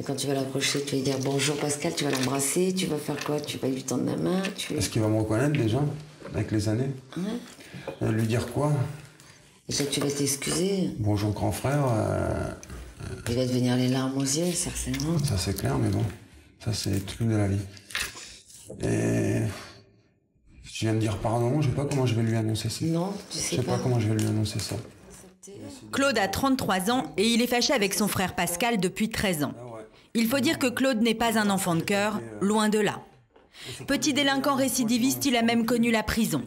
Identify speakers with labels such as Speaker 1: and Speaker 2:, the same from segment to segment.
Speaker 1: Et quand tu vas l'approcher, tu vas lui dire bonjour Pascal, tu vas l'embrasser, tu vas faire quoi? Tu vas lui tendre la main?
Speaker 2: Est-ce qu'il va me reconnaître déjà, avec les années? Lui dire quoi?
Speaker 1: Déjà tu vas t'excuser.
Speaker 2: Bonjour grand frère.
Speaker 1: Il va te venir les larmes aux yeux, certainement.
Speaker 2: Ça c'est clair, mais bon, ça c'est le truc de la vie. Et je viens de dire pardon, je sais pas comment je vais lui annoncer ça.
Speaker 1: Non, tu sais pas.
Speaker 2: Je sais pas comment je vais lui annoncer ça.
Speaker 3: Claude a 33 ans et il est fâché avec son frère Pascal depuis 13 ans. Il faut dire que Claude n'est pas un enfant de cœur, loin de là. Petit délinquant récidiviste, il a même connu la prison.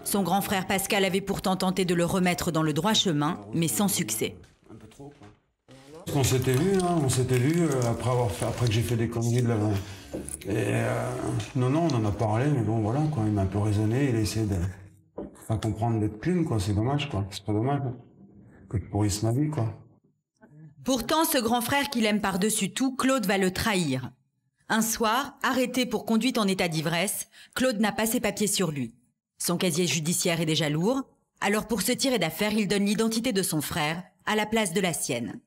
Speaker 3: Son grand frère Pascal avait pourtant tenté de le remettre dans le droit chemin, mais sans succès.
Speaker 2: On s'était vu, hein, après que j'ai fait des conneries de l'avant. Et non, on en a parlé, mais bon voilà, quoi, il m'a un peu raisonné, il a essayé de faire comprendre d'être clean, quoi, c'est dommage, quoi, c'est pas dommage, hein, que je pourrisse ma vie, quoi.
Speaker 3: Pourtant, ce grand frère qu'il aime par-dessus tout, Claude va le trahir. Un soir, arrêté pour conduite en état d'ivresse, Claude n'a pas ses papiers sur lui. Son casier judiciaire est déjà lourd, alors pour se tirer d'affaire, il donne l'identité de son frère à la place de la sienne.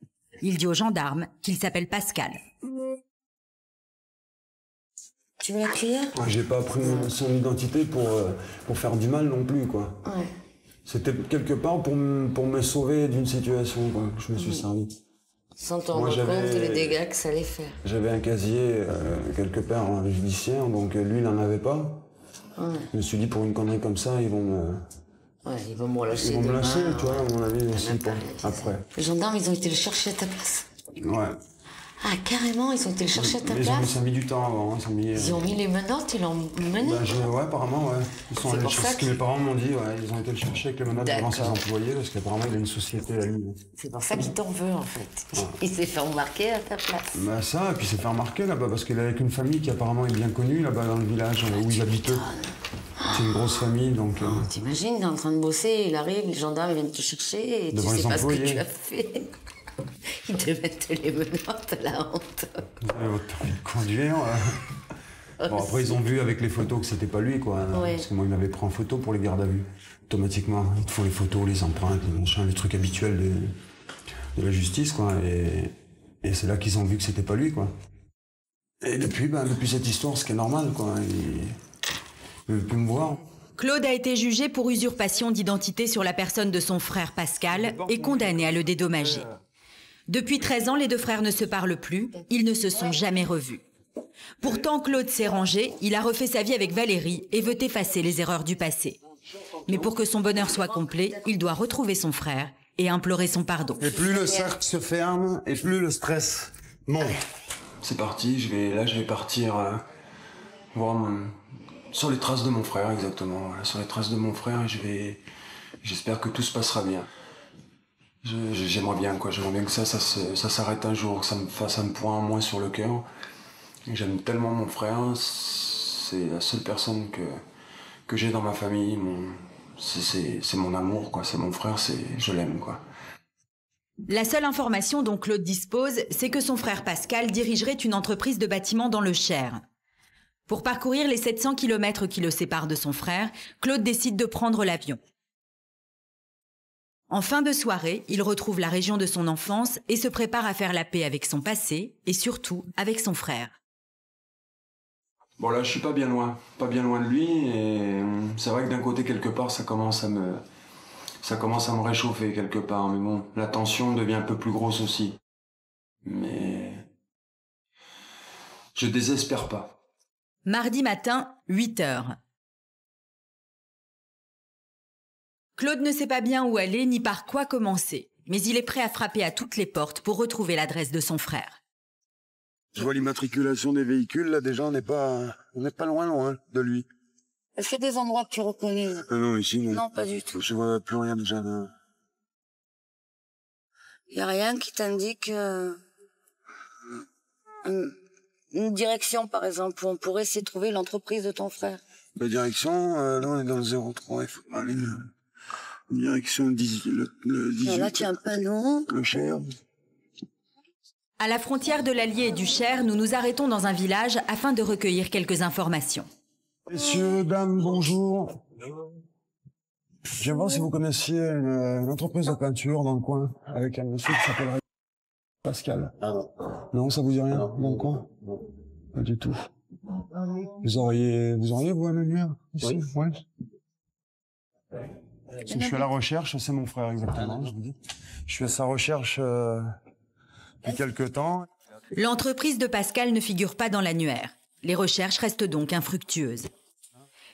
Speaker 3: Il dit aux gendarmes qu'il s'appelle Pascal.
Speaker 1: Tu veux la cuillère?
Speaker 2: J'ai pas pris son identité pour faire du mal non plus, quoi.
Speaker 1: Ouais.
Speaker 2: C'était quelque part pour me sauver d'une situation, quoi. Je me suis servi.
Speaker 1: Sans t'en rendre compte les dégâts que ça allait faire.
Speaker 2: J'avais un casier quelque part en judiciaire, donc lui il n'en avait pas. Ouais. Je me suis dit pour une connerie comme ça, ils vont me...
Speaker 1: Ouais, ils vont me relâcher.
Speaker 2: Ils vont me lâcher, tu vois, à mon avis aussi, après.
Speaker 1: Les gendarmes, ils ont été le chercher à ta place.
Speaker 2: Ouais.
Speaker 1: Ah, carrément, ils ont été le chercher à ta place.
Speaker 2: Ça a mis du temps avant.
Speaker 1: Ils ont mis les menottes, ils l'ont mené.
Speaker 2: Ouais, apparemment, ouais. Ils sont allés chercher ce que mes parents m'ont dit, ouais. Ils ont été le chercher avec les menottes devant ses employés, parce qu'apparemment, il y a une société à lui.
Speaker 1: C'est pour ça qu'il t'en veut, en fait. Ouais. Il s'est fait remarquer à ta place.
Speaker 2: Bah ça, et puis il s'est fait remarquer là-bas, parce qu'il est avec une famille qui apparemment est bien connue là-bas dans le village où ils habitent. C'est une grosse famille, donc...
Speaker 1: T'imagines, t'es en train de bosser, il arrive, les gendarmes ils viennent te chercher, et tu sais pas ce que tu as fait. Ils te mettent les menottes, la honte.
Speaker 2: T'as envie de conduire. Bon, après, ils ont vu avec les photos que c'était pas lui, quoi. Ouais. Parce que moi, il m'avait pris en photo pour les gardes à vue. Automatiquement, ils te font les photos, les empreintes, les machins, les trucs habituels de la justice, quoi. Et c'est là qu'ils ont vu que c'était pas lui, quoi. Et depuis cette histoire, ce qui est normal, quoi. Il ne veut plus me voir.
Speaker 3: Claude a été jugé pour usurpation d'identité sur la personne de son frère Pascal et condamné à le dédommager. Depuis 13 ans, les deux frères ne se parlent plus, ils ne se sont jamais revus. Pourtant, Claude s'est rangé, il a refait sa vie avec Valérie et veut effacer les erreurs du passé. Mais pour que son bonheur soit complet, il doit retrouver son frère et implorer son pardon.
Speaker 2: Et plus le cercle se ferme, et plus le stress monte. C'est parti, je vais partir voir sur les traces de mon frère, exactement. Voilà, sur les traces de mon frère, j'espère que tout se passera bien. J'aimerais bien, quoi. J'aimerais bien que ça s'arrête un jour, que ça me fasse un point en moins sur le cœur. J'aime tellement mon frère, c'est la seule personne que j'ai dans ma famille. C'est mon amour, quoi. C'est mon frère, je l'aime, quoi.
Speaker 3: La seule information dont Claude dispose, c'est que son frère Pascal dirigerait une entreprise de bâtiment dans le Cher. Pour parcourir les 700 km qui le séparent de son frère, Claude décide de prendre l'avion. En fin de soirée, il retrouve la région de son enfance et se prépare à faire la paix avec son passé et surtout avec son frère.
Speaker 2: Bon là, je suis pas bien loin de lui et c'est vrai que d'un côté quelque part ça commence à me réchauffer quelque part, mais bon, la tension devient un peu plus grosse aussi. Mais je désespère pas.
Speaker 3: Mardi matin, 8 h. Claude ne sait pas bien où aller ni par quoi commencer, mais il est prêt à frapper à toutes les portes pour retrouver l'adresse de son frère.
Speaker 2: Je vois l'immatriculation des véhicules, là déjà on n'est pas loin de lui.
Speaker 1: Est-ce qu'il y a des endroits que tu reconnais?
Speaker 2: Non, ici non.
Speaker 1: Non, pas du tout.
Speaker 2: Je vois plus rien déjà.
Speaker 1: Il n'y a rien qui t'indique une direction, par exemple, où on pourrait essayer de trouver l'entreprise de ton frère?
Speaker 2: La direction, là on est dans le 03, il faut aller direction 18.
Speaker 1: Là tu as un panneau.
Speaker 2: Le Cher.
Speaker 3: À la frontière de l'Allier et du Cher, nous nous arrêtons dans un village afin de recueillir quelques informations.
Speaker 2: Messieurs, dames, bonjour. J'aimerais voir si vous connaissiez une entreprise de peinture dans le coin, avec un monsieur qui s'appelle... Pascal. Non, ça vous dit rien? Dans le coin? Non. Pas du tout. Vous auriez vous un annuaire ici? Oui. Ouais. Je suis à la recherche, c'est mon frère exactement, je vous dis. Je suis à sa recherche depuis quelque temps.
Speaker 3: L'entreprise de Pascal ne figure pas dans l'annuaire. Les recherches restent donc infructueuses.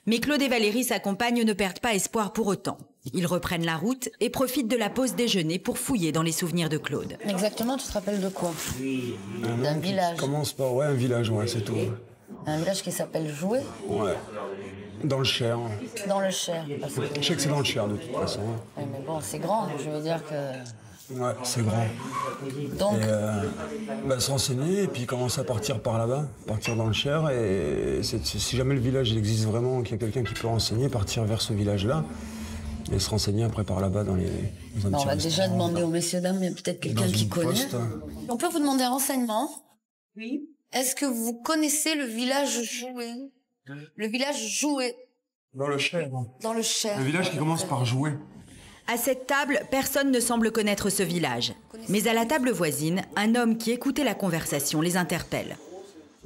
Speaker 3: Mais Claude et Valérie, sa compagne, ne perdent pas espoir pour autant. Ils reprennent la route et profitent de la pause déjeuner pour fouiller dans les souvenirs de Claude.
Speaker 1: Exactement, tu te rappelles de quoi? D'un village.
Speaker 2: Commence par, ouais, un village, ouais, c'est tout.
Speaker 1: Un village qui s'appelle Joué?
Speaker 2: Ouais. Dans le Cher.
Speaker 1: Dans le Cher. Parce que...
Speaker 2: Je sais que c'est dans le Cher de toute façon.
Speaker 1: Ouais, mais bon, c'est grand, je veux dire que...
Speaker 2: Ouais, c'est grand.
Speaker 1: Donc,
Speaker 2: et se renseigner et puis commencer à partir par là-bas, partir dans le Cher et si jamais le village il existe vraiment, qu'il y a quelqu'un qui peut renseigner, partir vers ce village-là et se renseigner après par là-bas dans les...
Speaker 1: on va déjà demander aux messieurs dames, il y a peut-être quelqu'un qui connaît. On peut vous demander un renseignement? Oui. Est-ce que vous connaissez le village Joué? Le village Joué.
Speaker 2: Dans le Cher.
Speaker 1: Dans le Cher.
Speaker 2: Le village qui commence par Joué.
Speaker 3: À cette table, personne ne semble connaître ce village. Mais à la table voisine, un homme qui écoutait la conversation les interpelle.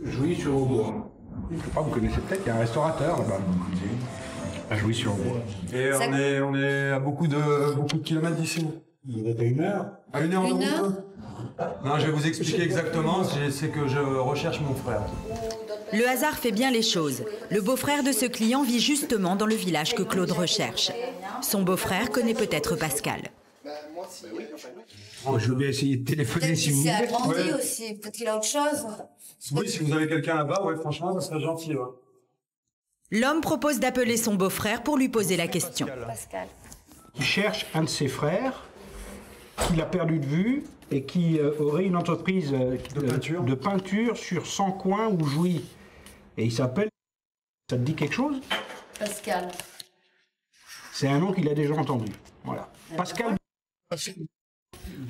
Speaker 4: Jouy-sur-Aubois. Je ne sais pas, vous connaissez peut-être, il y a un restaurateur là-bas. À Jouy-sur-Aubois.
Speaker 2: Et on est à beaucoup de kilomètres d'ici.
Speaker 4: Vous êtes à 1 heure?
Speaker 2: À 1 heure de route? Non, je vais vous expliquer exactement, c'est que je recherche mon frère.
Speaker 3: Le hasard fait bien les choses. Le beau-frère de ce client vit justement dans le village que Claude recherche. Son beau-frère connaît peut-être Pascal.
Speaker 4: Je vais bien essayer de téléphoner si vous voulez.
Speaker 1: Peut-être qu'il s'est agrandi aussi, peut-être qu'il a autre chose.
Speaker 2: Oui, si vous avez quelqu'un là-bas, ouais, franchement, ça serait gentil. Ouais.
Speaker 3: L'homme propose d'appeler son beau-frère pour lui poser la question.
Speaker 1: Pascal.
Speaker 4: Il cherche un de ses frères qu'il a perdu de vue et qui aurait une entreprise de peinture sur 100 coins où Jouy. Et il s'appelle... Ça te dit quelque chose?
Speaker 1: Pascal.
Speaker 4: C'est un nom qu'il a déjà entendu. Voilà. Pascal.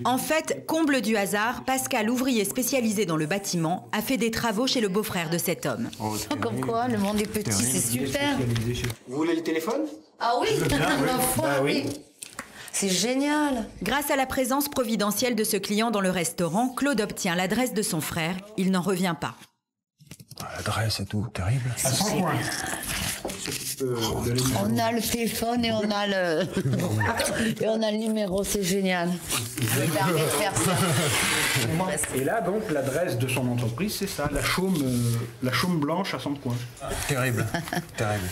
Speaker 3: En fait, comble du hasard, Pascal, ouvrier spécialisé dans le bâtiment, a fait des travaux chez le beau-frère de cet homme.
Speaker 1: Comme quoi, le monde est petit, c'est super.
Speaker 4: Vous voulez le téléphone?
Speaker 1: Ah oui, ma foi, oui. C'est génial.
Speaker 3: Grâce à la présence providentielle de ce client dans le restaurant, Claude obtient l'adresse de son frère. Il n'en revient pas.
Speaker 2: L'adresse et tout, terrible.
Speaker 4: À 100 points.
Speaker 1: On a le téléphone et on a le et on a le numéro, c'est génial. Je permets de faire ça.
Speaker 4: Et là donc l'adresse de son entreprise c'est ça, la chaume blanche à 100 coins.
Speaker 2: Terrible, terrible.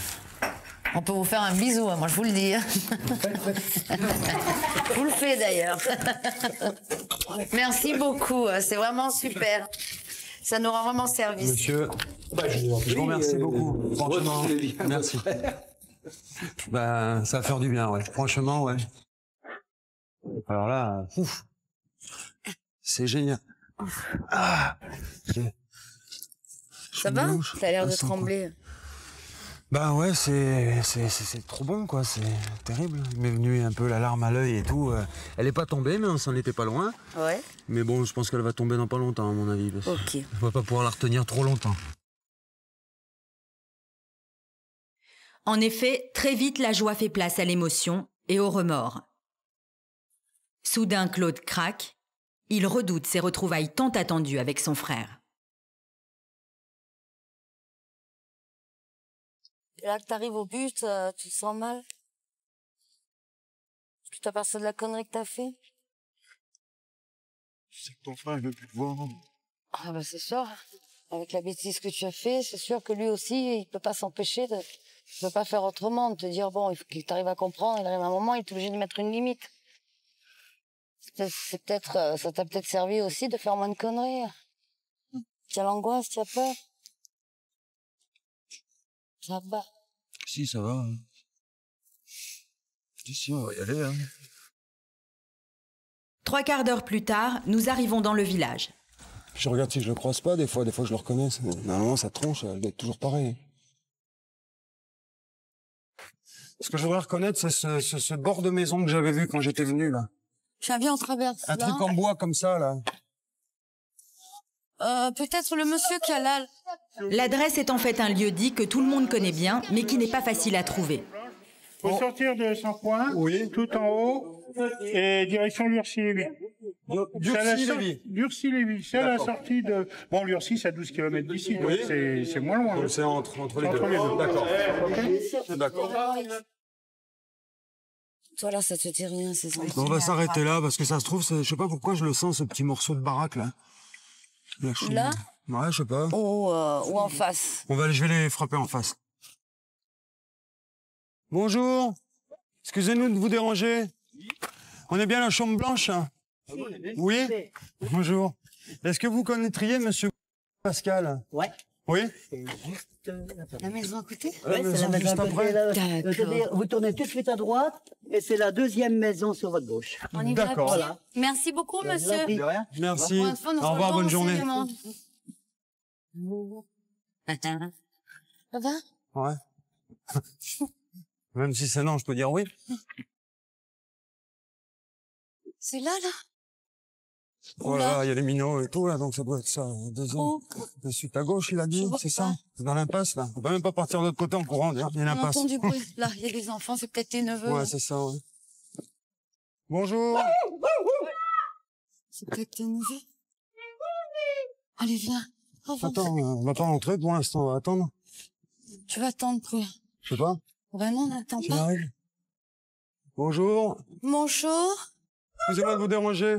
Speaker 1: On peut vous faire un bisou, moi je vous le dis. Je vous le fais d'ailleurs. Merci beaucoup, c'est vraiment super. Ça nous rend vraiment service.
Speaker 2: Monsieur, je vous remercie beaucoup. Franchement, merci. Ça va faire du bien, ouais. Franchement, ouais. Alors là, c'est génial.
Speaker 1: Ça va? T'as l'air de trembler.
Speaker 2: Bah ouais, c'est trop bon, quoi. C'est terrible. Il m'est venu un peu la larme à l'œil et tout. Elle est pas tombée, mais on s'en était pas loin.
Speaker 1: Ouais.
Speaker 2: Mais bon, je pense qu'elle va tomber dans pas longtemps, à mon avis. Parce
Speaker 1: ok.
Speaker 2: On va pas pouvoir la retenir trop longtemps.
Speaker 3: En effet, très vite, la joie fait place à l'émotion et au remords. Soudain, Claude craque. Il redoute ses retrouvailles tant attendues avec son frère.
Speaker 1: Et là que t'arrives au but, tu te sens mal? Tu t'aperçois de la connerie que t'as fait?
Speaker 2: Je sais que ton frère, il veut plus te voir.
Speaker 1: Ah bah c'est sûr. Avec la bêtise que tu as fait, c'est sûr que lui aussi, il peut pas s'empêcher de... Il peut pas faire autrement, de te dire, bon, il faut qu'il t'arrive à comprendre, il arrive un moment, il est obligé de mettre une limite. C'est peut-être, ça t'a peut-être servi aussi de faire moins de conneries. Tu as l'angoisse, tu as peur? Ça va.
Speaker 2: Si, ça va. Si, on va y aller. Hein.
Speaker 3: 3 quarts d'heure plus tard, nous arrivons dans le village.
Speaker 2: Je regarde si je le croise pas, des fois je le reconnais. Normalement, sa tronche, elle doit être toujours pareille. Ce que je voudrais reconnaître, c'est ce bord de maison que j'avais vu quand j'étais venu, là.
Speaker 1: Je viens, on traverse.
Speaker 2: Un truc en bois comme ça, là.
Speaker 1: Peut-être le monsieur qui a là.
Speaker 3: L'adresse est en fait un lieu-dit que tout le monde connaît bien, mais qui n'est pas facile à trouver.
Speaker 5: Faut sortir de 100 points, oui. Tout en haut, et direction Lurcy.
Speaker 4: Lurcy-Lévis. C'est à la sortie de... Bon, Lurcy, c'est à 12 km d'ici, donc c'est moins loin.
Speaker 2: Donc c'est entre les deux. D'accord. D'accord.
Speaker 1: Toi, là, ça te dit rien, ces enfants.
Speaker 2: On va s'arrêter là, parce que ça se trouve, je sais pas pourquoi je le sens, ce petit morceau de baraque, là.
Speaker 1: Là?
Speaker 2: Ouais, je sais pas.
Speaker 1: Ou en face?
Speaker 2: Je vais les frapper en face. Bonjour. Excusez-nous de vous déranger. On est bien à la Chambre Blanche, hein? Oui? Bonjour. Est-ce que vous connaîtriez Monsieur Pascal?
Speaker 5: Ouais.
Speaker 2: Oui?
Speaker 5: C'est juste
Speaker 1: La maison à côté?
Speaker 5: Ouais, c'est la maison
Speaker 2: juste après.
Speaker 1: D'accord.
Speaker 5: Vous tournez tout de suite à droite et c'est la deuxième maison sur votre gauche.
Speaker 1: On y va.
Speaker 2: D'accord.
Speaker 1: Voilà. Merci beaucoup, monsieur.
Speaker 5: De rien.
Speaker 2: Merci.
Speaker 1: Pour une fois, nous
Speaker 2: Au revoir,
Speaker 1: sommes
Speaker 2: bonne journée.
Speaker 1: Ça va?
Speaker 2: Ouais. Même si c'est non, je peux dire oui.
Speaker 1: C'est là, là?
Speaker 2: Voilà, il y a les minots et tout, là, donc ça doit être ça. De suite à gauche, il a dit, c'est ça? C'est dans l'impasse, là. On peut même pas partir de l'autre côté en courant, d'ailleurs. Il y a
Speaker 1: On
Speaker 2: l'impasse.
Speaker 1: entend du bruit. Là, il y a des enfants, c'est peut-être tes neveux.
Speaker 2: Ouais, c'est ça, ouais. Bonjour.
Speaker 1: C'est peut-être tes neveux. Allez, viens.
Speaker 2: Attends, on va pas rentrer pour l'instant, on va attendre.
Speaker 1: Tu vas attendre quoi?
Speaker 2: Je sais pas.
Speaker 1: Vraiment, on n'attend pas.
Speaker 2: J'arrive. Bonjour.
Speaker 1: Bonjour.
Speaker 2: Excusez-moi de vous déranger.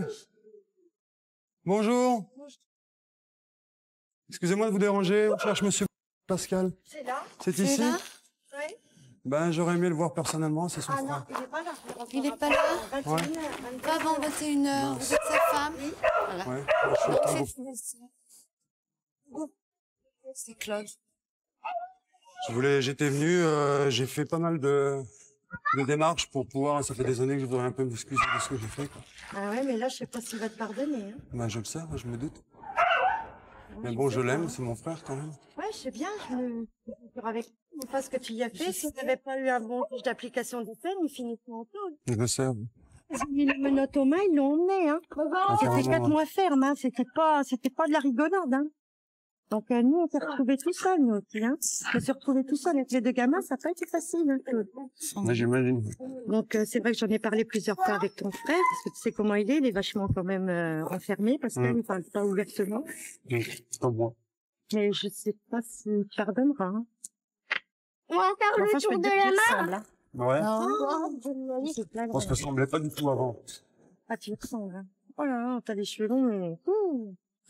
Speaker 2: Bonjour. Excusez-moi de vous déranger. On cherche Monsieur Pascal.
Speaker 6: C'est là.
Speaker 2: C'est ici?
Speaker 6: Là? Oui.
Speaker 2: Ben, j'aurais aimé le voir personnellement, c'est son
Speaker 6: Ah
Speaker 2: frère.
Speaker 6: non, il est pas là.
Speaker 1: Il est pas là?
Speaker 2: Ouais.
Speaker 1: Pas avant 21h. Vous êtes sa femme? Voilà.
Speaker 2: Ouais, je suis au
Speaker 1: Donc,
Speaker 2: travaux.
Speaker 1: c'est Claude.
Speaker 2: J'étais venu, j'ai fait pas mal de démarches pour pouvoir, ça fait des années que je voudrais un peu m'excuser de ce que j'ai fait, quoi.
Speaker 6: Ah ouais, mais là, je sais pas s'il va te pardonner. Hein.
Speaker 2: Ben, je le sais, je me doute. Mais bon, je l'aime, c'est mon frère quand même.
Speaker 6: Ouais, je sais bien, je me suis avec pas ce que tu y as fait. Si tu n'avais pas eu un bon juge d'application des peines, il finissait en taule.
Speaker 2: Je le sais.
Speaker 6: Ils ont mis les menottes aux mains, ils l'ont emmené. Hein. C'était 4 mois ferme, hein. C'était pas de la rigolade. Hein. Donc nous, on s'est retrouvés tout seuls, nous aussi. Hein. On s'est retrouvés tout seuls avec les deux gamins, ça n'a pas été facile. Hein.
Speaker 2: Ouais, j'imagine.
Speaker 6: Donc c'est vrai que j'en ai parlé plusieurs fois avec ton frère, parce que tu sais comment il est vachement quand même enfermé, parce qu'il ne parle pas ouvertement.
Speaker 2: Pas moi.
Speaker 6: Mais je sais pas s'il pardonnera. Hein.
Speaker 7: On va faire le tour de la main.
Speaker 2: Ouais.
Speaker 6: Je
Speaker 2: On se ressemblait pas du tout avant.
Speaker 6: Ah, tu me ressembles. Hein. Oh là là, t'as les cheveux longs, mais...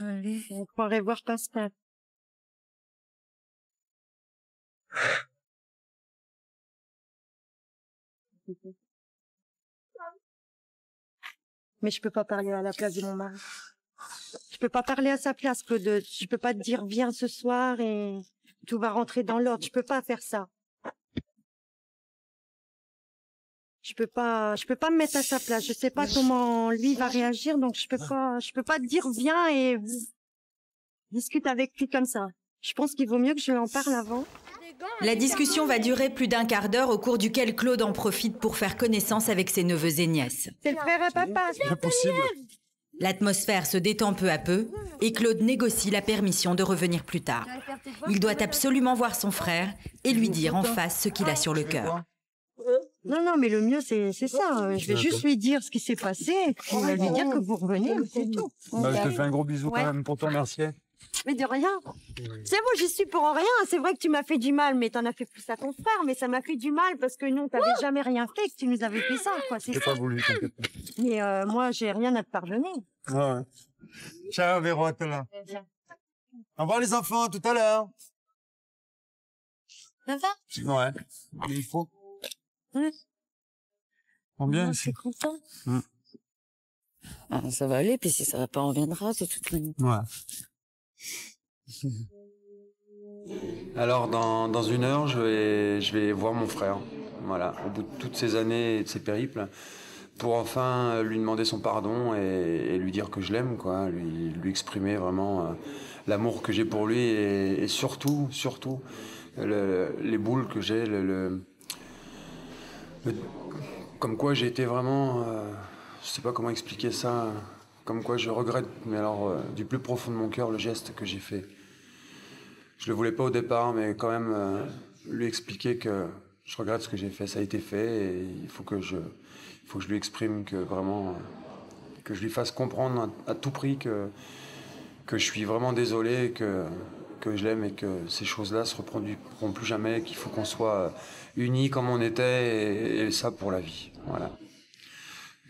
Speaker 6: Allez, on croirait voir Pascal. Mais je peux pas parler à la place de mon mari. Je peux pas parler à sa place, Claude. Je peux pas te dire viens ce soir et tout va rentrer dans l'ordre. Je peux pas faire ça. Je peux pas me mettre à sa place. Je sais pas comment lui va réagir, donc je peux pas te dire viens et discute avec lui comme ça. Je pense qu'il vaut mieux que je lui en parle avant.
Speaker 3: La discussion va durer plus d'1 quart d'heure au cours duquel Claude en profite pour faire connaissance avec ses neveux et nièces.
Speaker 6: C'est le frère à papa.
Speaker 2: C'est impossible.
Speaker 3: L'atmosphère se détend peu à peu et Claude négocie la permission de revenir plus tard. Il doit absolument voir son frère et lui dire en face ce qu'il a sur le cœur.
Speaker 6: Non, mais le mieux, c'est ça. Je vais juste lui dire ce qui s'est passé et puis lui dire que vous revenez, c'est tout.
Speaker 2: Bah, je te fais un gros bisou quand même pour ton remercier.
Speaker 6: Mais de rien. C'est bon, j'y suis pour rien. C'est vrai que tu m'as fait du mal, mais t'en as fait plus à ton frère. Mais ça m'a fait du mal parce que nous, on t'avait jamais rien fait, que tu nous avais fait ça, quoi.
Speaker 2: J'ai pas voulu, t'inquiète pas.
Speaker 6: Mais moi, j'ai rien à te pardonner.
Speaker 2: Ouais. Ciao, Véro, à tout à l'heure. Au revoir les enfants, tout à l'heure.
Speaker 1: Ça va?
Speaker 2: Ouais. Il faut. Combien
Speaker 1: Je suis content. Ah, ça va aller, puis si ça va pas, on reviendra de toute manière.
Speaker 2: Ouais. Alors, dans 1 heure, je vais voir mon frère. Voilà, au bout de toutes ces années et de ces périples, pour enfin lui demander son pardon et lui dire que je l'aime, quoi. Lui exprimer vraiment l'amour que j'ai pour lui et surtout, les boules que j'ai, comme quoi j'ai été vraiment, je sais pas comment expliquer ça, comme quoi je regrette, mais alors du plus profond de mon cœur, le geste que j'ai fait. Je le voulais pas au départ, mais quand même lui expliquer que je regrette ce que j'ai fait, ça a été fait, et il faut que je lui exprime que vraiment que je lui fasse comprendre à tout prix que je suis vraiment désolé, que je l'aime et que ces choses-là ne se reproduiront plus jamais, qu'il faut qu'on soit unis comme on était, et ça pour la vie. Voilà.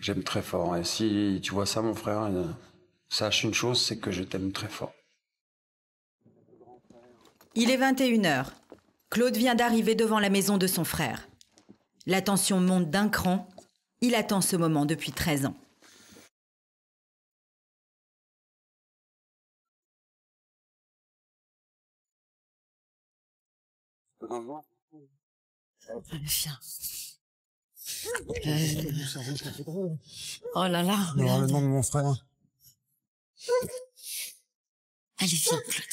Speaker 2: J'aime très fort. Et si tu vois ça, mon frère, sache une chose, c'est que je t'aime très fort.
Speaker 3: Il est 21h. Claude vient d'arriver devant la maison de son frère. La tension monte d'un cran. Il attend ce moment depuis 13 ans.
Speaker 1: Viens. Oh là là.
Speaker 2: Le nom de mon frère.
Speaker 1: Allez, viens, Claude.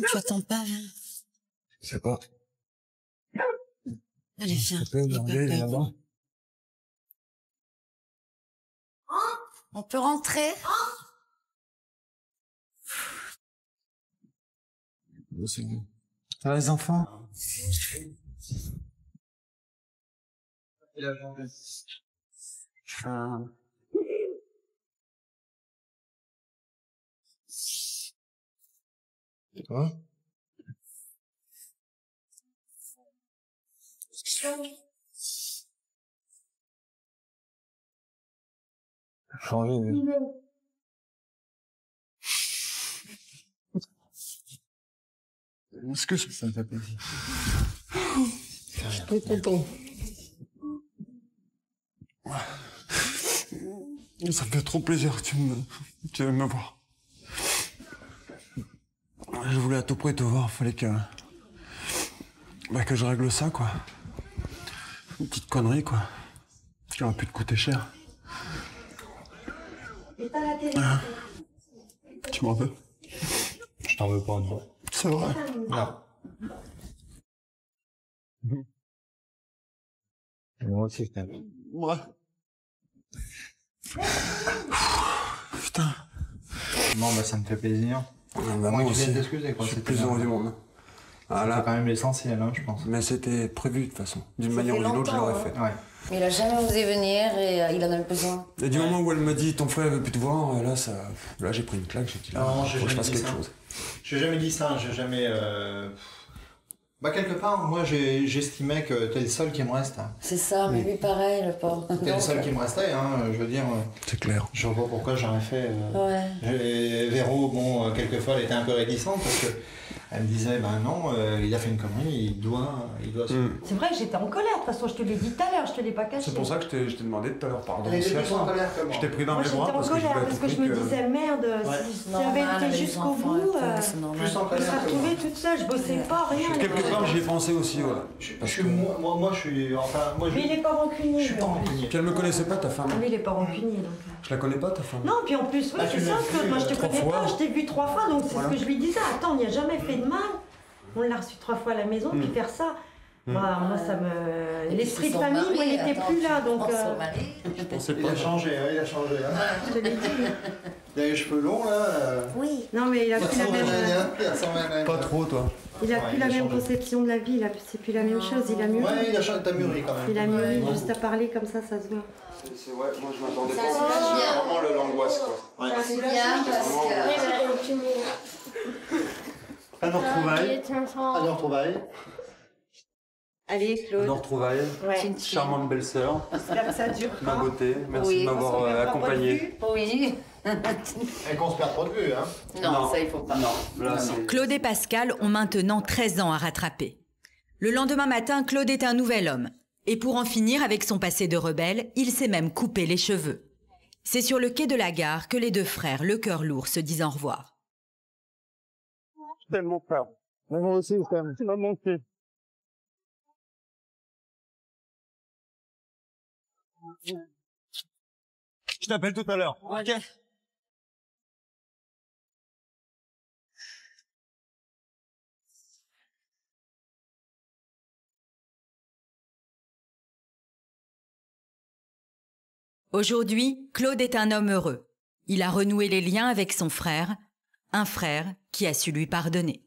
Speaker 1: Tu attends pas, viens.
Speaker 2: Je sais pas.
Speaker 1: Allez, viens. On peut rentrer?
Speaker 2: Ça va, les enfants? Quoi? Changer, mais... Est-ce que ça me fait plaisir? Je suis trop content. Ça me fait trop plaisir que tu viennes me voir. Je voulais à tout prix te voir, fallait que je règle ça, quoi. Une petite connerie, quoi. Qui aurait pu te coûter cher. Ah. Tu m'en veux? Je t'en veux pas, non. C'est vrai? Non. Moi aussi, je t'aime. Ouais. Putain.
Speaker 8: Non, bah ça me fait plaisir.
Speaker 2: Moi aussi.
Speaker 8: T'excuser, quoi.
Speaker 2: Je suis le plus heureux du monde.
Speaker 8: Ah, là, c'est quand même l'essentiel, hein, je pense.
Speaker 2: Mais c'était prévu de toute façon. D'une manière ou d'une autre, je l'aurais fait.
Speaker 8: Ouais.
Speaker 1: Mais il a jamais osé venir et il en a besoin.
Speaker 2: Et du moment où elle m'a dit ton frère veut plus te voir, là j'ai pris une claque, j'ai dit là,
Speaker 8: non,
Speaker 2: faut que je fasse quelque chose.
Speaker 8: J'ai jamais dit ça, j'ai jamais. Bah quelque part, moi j'estimais que t'es le seul qui me reste.
Speaker 1: C'est ça, mais lui pareil, le pauvre.
Speaker 8: T'es le seul qui me restait, hein, je veux dire.
Speaker 2: C'est clair.
Speaker 8: Je vois pas pourquoi j'aurais fait.
Speaker 1: Ouais.
Speaker 8: Véro, bon, quelquefois elle était un peu réticente parce que elle me disait, ben non, il a fait une connerie, il doit.
Speaker 6: C'est vrai que j'étais en colère, de toute façon, je te l'ai dit tout à l'heure, je te l'ai pas caché.
Speaker 2: C'est pour ça que je t'ai demandé tout à l'heure pardon.
Speaker 8: Elle était plus en colère que moi.
Speaker 2: Je t'ai pris dans mes bras parce que je voulais
Speaker 6: parce que je me disais, merde, si j'avais été jusqu'au bout,
Speaker 8: Plus en
Speaker 6: je me serais
Speaker 8: colère que moi.
Speaker 6: retrouvée toute seule, je bossais pas, rien.
Speaker 2: Quelque part j'y ai pensé aussi, voilà.
Speaker 8: Moi je suis. Enfin, moi
Speaker 6: Mais il est pas rancunier.
Speaker 8: Je suis pas rancunier.
Speaker 2: Puis elle me connaissait pas ta femme.
Speaker 6: Lui, il est pas rancunier, donc.
Speaker 2: Je la connais pas ta femme.
Speaker 6: Non, puis en plus, oui, c'est ça, Claude, moi je te connais pas, je t'ai vu 3 fois, donc c'est ce que je lui disais. Attends, on n'y a jamais fait de mal. On l'a reçu 3 fois à la maison, puis faire ça. Moi, ça me. L'esprit de famille, moi, il n'était plus là, donc.
Speaker 2: Je pensais pas.
Speaker 8: Il a changé.
Speaker 6: Je te l'ai dit.
Speaker 8: Il a les cheveux longs, là.
Speaker 6: Oui. Non, mais il a plus la même.
Speaker 2: Pas trop, toi.
Speaker 6: Il a plus la même conception de la vie, c'est plus la même chose, il a mûri.
Speaker 8: Ouais, t'as mûri quand même.
Speaker 6: Il a mûri, juste à parler comme ça se voit.
Speaker 2: Ouais, moi je m'attendais pas. C'est vraiment l'angoisse, quoi.
Speaker 1: Ça c'est bien parce que.
Speaker 8: À nos retrouvailles. À nos retrouvailles.
Speaker 6: Allez, Claude.
Speaker 2: À nos retrouvailles.
Speaker 6: Ouais.
Speaker 2: Charmante belle-sœur.
Speaker 6: J'espère que ça dure.
Speaker 2: Ma beauté, merci de m'avoir accompagné.
Speaker 1: Oui.
Speaker 8: Et qu'on se perd pas de vue, hein.
Speaker 1: Non, ça il faut pas.
Speaker 2: Non, là,
Speaker 3: Claude et Pascal ont maintenant 13 ans à rattraper. Le lendemain matin, Claude est un nouvel homme. Et pour en finir avec son passé de rebelle, il s'est même coupé les cheveux. C'est sur le quai de la gare que les deux frères, le cœur lourd, se disent au revoir.
Speaker 2: Je t'aime, mon frère. Moi aussi, je t'aime. Tu m'as manqué. Je t'appelle tout à l'heure. Ok.
Speaker 3: Aujourd'hui, Claude est un homme heureux. Il a renoué les liens avec son frère, un frère qui a su lui pardonner.